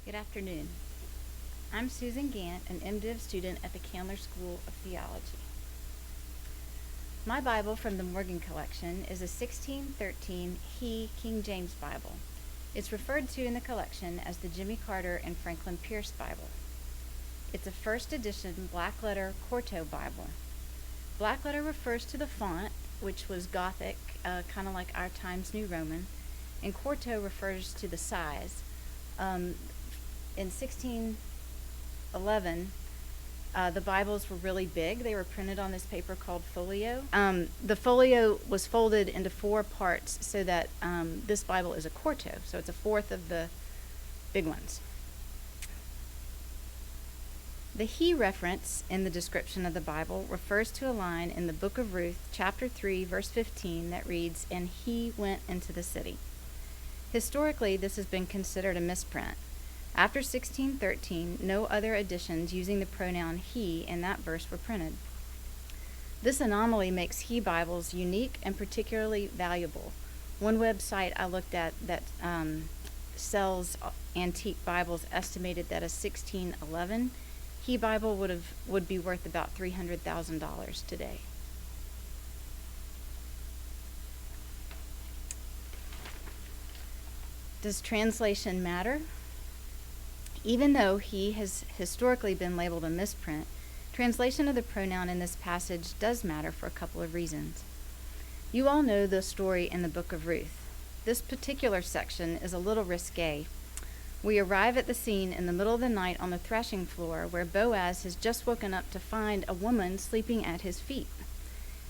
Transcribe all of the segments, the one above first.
Good afternoon. I'm Susan Gantt, an MDiv student at the Candler School of Theology. My Bible from the Morgan collection is a 1613 King James Bible. It's referred to in the collection as the Jimmy Carter and Franklin Pierce Bible. It's a first edition black letter quarto Bible. Black letter refers to the font, which was Gothic, kind of like our Times New Roman, and quarto refers to the size. In 1611, the Bibles were really big. They were printed on this paper called folio. The folio was folded into 4 parts so that this Bible is a quarto, so it's a fourth of the big ones. The he reference in the description of the Bible refers to a line in the book of Ruth, chapter 3, verse 15, that reads, "And he went into the city." Historically, this has been considered a misprint. After 1613, no other editions using the pronoun he in that verse were printed. This anomaly makes he Bibles unique and particularly valuable. One website I looked at that sells antique Bibles estimated that a 1611 he Bible would be worth about $300,000 today. Does translation matter? Even though he has historically been labeled a misprint, translation of the pronoun in this passage does matter for a couple of reasons. You all know the story in the book of Ruth. This particular section is a little risque. We arrive at the scene in the middle of the night on the threshing floor where Boaz has just woken up to find a woman sleeping at his feet.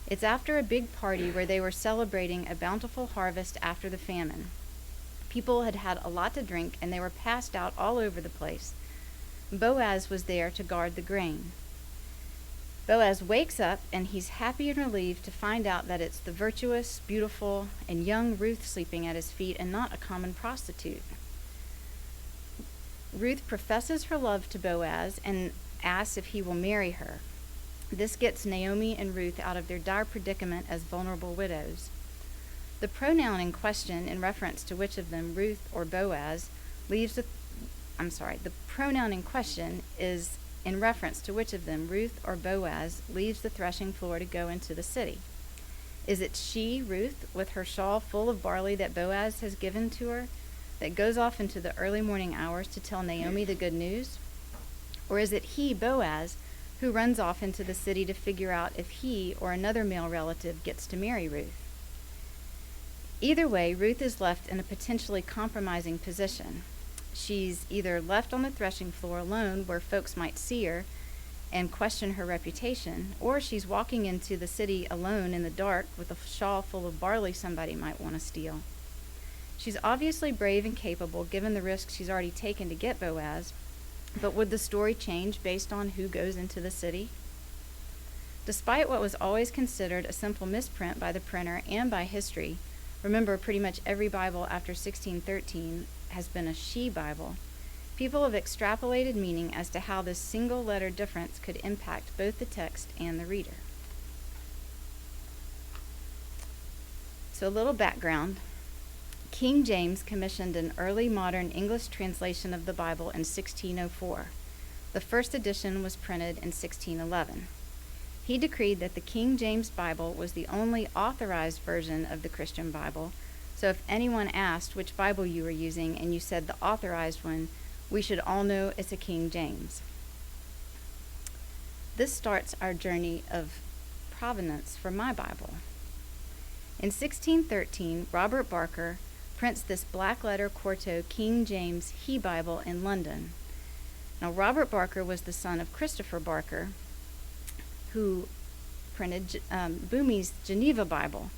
It's after a big party where they were celebrating a bountiful harvest after the famine. People had had a lot to drink, and they were passed out all over the place. Boaz was there to guard the grain. Boaz wakes up, and he's happy and relieved to find out that it's the virtuous, beautiful, and young Ruth sleeping at his feet and not a common prostitute. Ruth professes her love to Boaz and asks if he will marry her. This gets Naomi and Ruth out of their dire predicament as vulnerable widows. The pronoun in question, in reference to which of them, Ruth or Boaz, the pronoun in question is in reference to which of them, Ruth or Boaz, leaves the threshing floor to go into the city. Is it she, Ruth, with her shawl full of barley that Boaz has given to her, that goes off into the early morning hours to tell Naomi the good news? Or is it he, Boaz, who runs off into the city to figure out if he or another male relative gets to marry Ruth? Either way, Ruth is left in a potentially compromising position. She's either left on the threshing floor alone where folks might see her and question her reputation, or she's walking into the city alone in the dark with a shawl full of barley somebody might want to steal. She's obviously brave and capable given the risk she's already taken to get Boaz, but would the story change based on who goes into the city? Despite what was always considered a simple misprint by the printer and by history, remember, pretty much every Bible after 1613 has been a she Bible. People have extrapolated meaning as to how this single letter difference could impact both the text and the reader. So a little background. King James commissioned an early modern English translation of the Bible in 1604. The first edition was printed in 1611. He decreed that the King James Bible was the only authorized version of the Christian Bible, so if anyone asked which Bible you were using and you said the authorized one, we should all know it's a King James. This starts our journey of provenance for my Bible. In 1613, Robert Barker prints this black letter quarto King James he Bible in London. Now, Robert Barker was the son of Christopher Barker, who printed Boomy's Geneva Bible.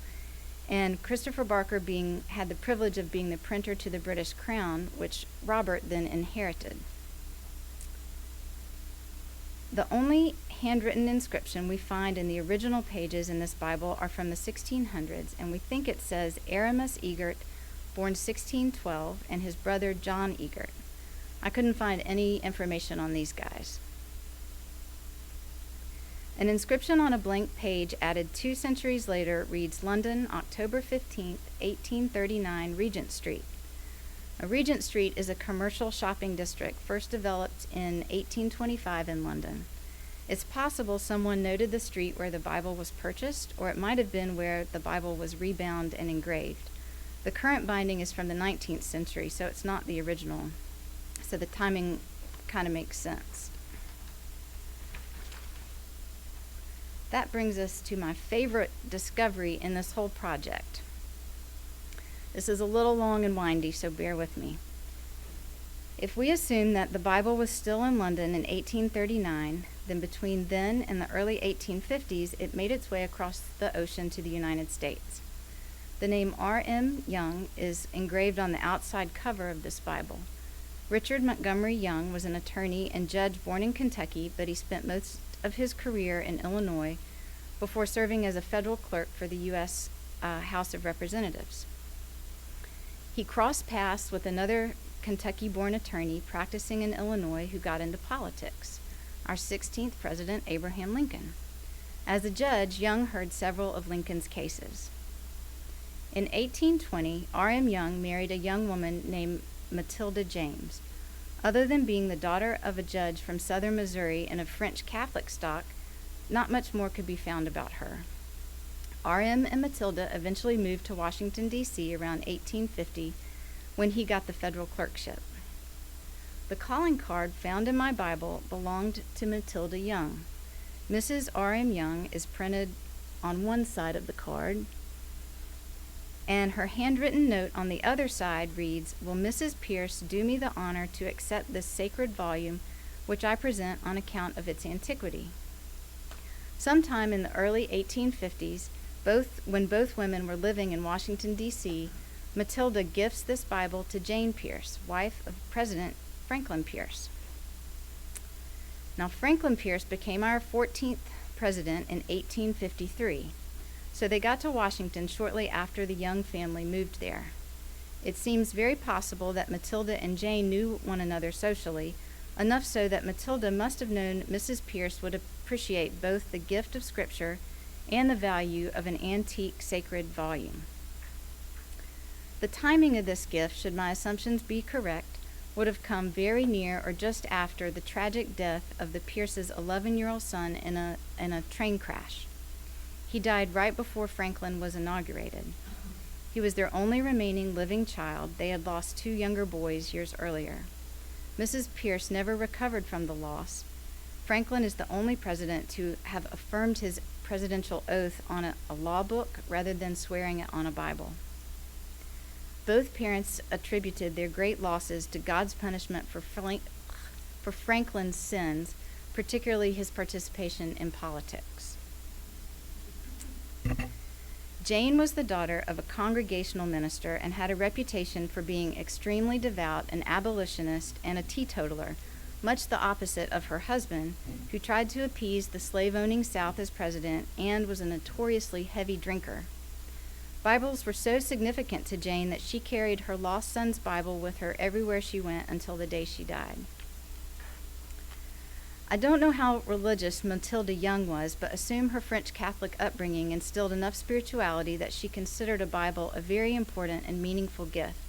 And Christopher Barker had the privilege of being the printer to the British Crown, which Robert then inherited. The only handwritten inscription we find in the original pages in this Bible are from the 1600s, and we think it says Aramus Egert, born 1612, and his brother John Egert. I couldn't find any information on these guys. An inscription on a blank page added 2 centuries later reads London, October 15th, 1839, Regent Street. Regent Street is a commercial shopping district first developed in 1825 in London. It's possible someone noted the street where the Bible was purchased, or it might have been where the Bible was rebound and engraved. The current binding is from the 19th century, so it's not the original. So the timing kind of makes sense. That brings us to my favorite discovery in this whole project. This is a little long and windy, so bear with me. If we assume that the Bible was still in London in 1839, then between then and the early 1850s, it made its way across the ocean to the United States. The name R.M. Young is engraved on the outside cover of this Bible. Richard Montgomery Young was an attorney and judge born in Kentucky, but he spent most of his career in Illinois before serving as a federal clerk for the U.S. House of Representatives. He crossed paths with another Kentucky-born attorney practicing in Illinois who got into politics, our 16th President Abraham Lincoln. As a judge, Young heard several of Lincoln's cases. In 1820, R.M. Young married a young woman named Matilda James. Other than being the daughter of a judge from southern Missouri and of French Catholic stock, not much more could be found about her. R.M. and Matilda eventually moved to Washington, D.C. around 1850 when he got the federal clerkship. The calling card found in my Bible belonged to Matilda Young. Mrs. R.M. Young is printed on one side of the card, and her handwritten note on the other side reads, "Will Mrs. Pierce do me the honor to accept this sacred volume, which I present on account of its antiquity?" Sometime in the early 1850s, when both women were living in Washington, D.C., Matilda gifts this Bible to Jane Pierce, wife of President Franklin Pierce. Now, Franklin Pierce became our 14th president in 1853, so they got to Washington shortly after the Young family moved there. It seems very possible that Matilda and Jane knew one another socially, enough so that Matilda must have known Mrs. Pierce would appreciate both the gift of Scripture and the value of an antique sacred volume. The timing of this gift, should my assumptions be correct, would have come very near or just after the tragic death of the Pierce's 11-year-old son in a train crash. He died right before Franklin was inaugurated. He was their only remaining living child. They had lost 2 younger boys years earlier. Mrs. Pierce never recovered from the loss. Franklin is the only president to have affirmed his presidential oath on a law book rather than swearing it on a Bible. Both parents attributed their great losses to God's punishment for Franklin's sins, particularly his participation in politics. Jane was the daughter of a congregational minister and had a reputation for being extremely devout, an abolitionist, and a teetotaler, much the opposite of her husband, who tried to appease the slave-owning South as president and was a notoriously heavy drinker. Bibles were so significant to Jane that she carried her lost son's Bible with her everywhere she went until the day she died. I don't know how religious Matilda Young was, but assume her French Catholic upbringing instilled enough spirituality that she considered a Bible a very important and meaningful gift.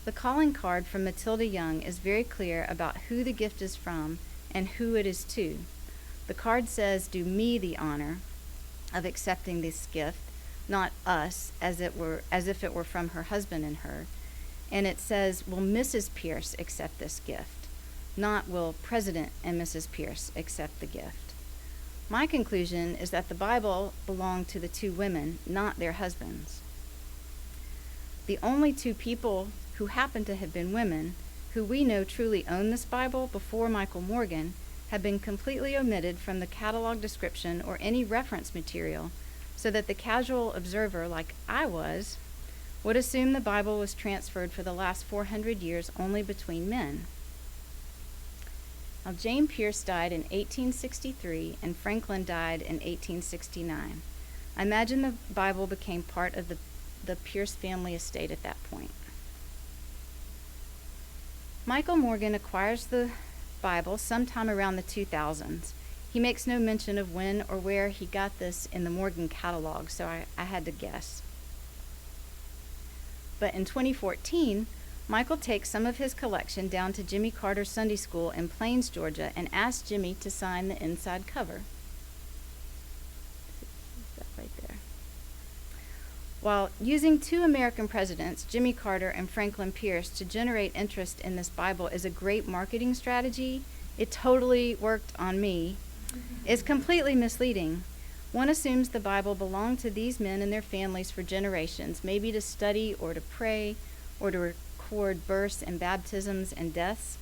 The calling card from Matilda Young is very clear about who the gift is from and who it is to. The card says, "Do me the honor of accepting this gift," not us, as if it were from her husband and her. And it says, "Will Mrs. Pierce accept this gift?" Not will President and Mrs. Pierce accept the gift. My conclusion is that the Bible belonged to the 2 women, not their husbands. The only 2 people who happen to have been women, who we know truly owned this Bible before Michael Morgan, have been completely omitted from the catalog description or any reference material, so that the casual observer, like I was, would assume the Bible was transferred for the last 400 years only between men. Now, Jane Pierce died in 1863 and Franklin died in 1869. I imagine the Bible became part of the Pierce family estate at that point. Michael Morgan acquires the Bible sometime around the 2000s. He makes no mention of when or where he got this in the Morgan catalog, so I had to guess. But in 2014, Michael takes some of his collection down to Jimmy Carter's Sunday School in Plains, Georgia, and asks Jimmy to sign the inside cover. That right there. While using 2 American presidents, Jimmy Carter and Franklin Pierce, to generate interest in this Bible is a great marketing strategy, it totally worked on me. It's completely misleading. One assumes the Bible belonged to these men and their families for generations, maybe to study or to pray or to record births and baptisms and deaths.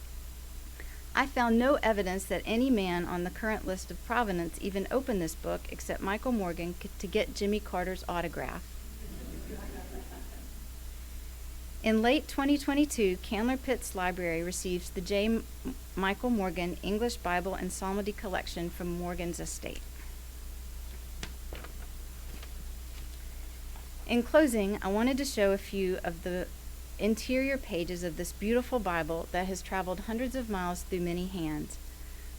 I found no evidence that any man on the current list of provenance even opened this book except Michael Morgan to get Jimmy Carter's autograph. In late 2022, Candler Pitts Library receives the J. Michael Morgan English Bible and Psalmody collection from Morgan's estate. In closing, I wanted to show a few of the interior pages of this beautiful Bible that has traveled hundreds of miles through many hands.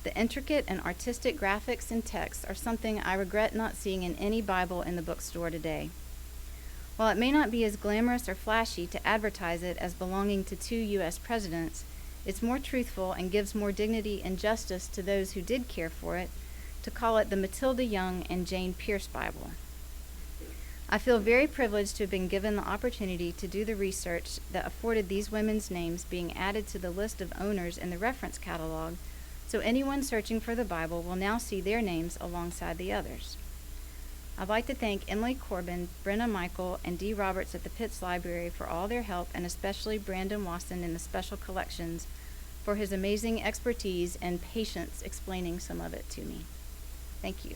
The intricate and artistic graphics and texts are something I regret not seeing in any Bible in the bookstore today. While it may not be as glamorous or flashy to advertise it as belonging to 2 U.S. presidents, it's more truthful and gives more dignity and justice to those who did care for it to call it the Matilda Young and Jane Pierce Bible. I feel very privileged to have been given the opportunity to do the research that afforded these women's names being added to the list of owners in the reference catalog, so anyone searching for the Bible will now see their names alongside the others. I'd like to thank Emily Corbin, Brenna Michael, and Dee Roberts at the Pitts Library for all their help, and especially Brandon Wasson in the special collections for his amazing expertise and patience explaining some of it to me. Thank you.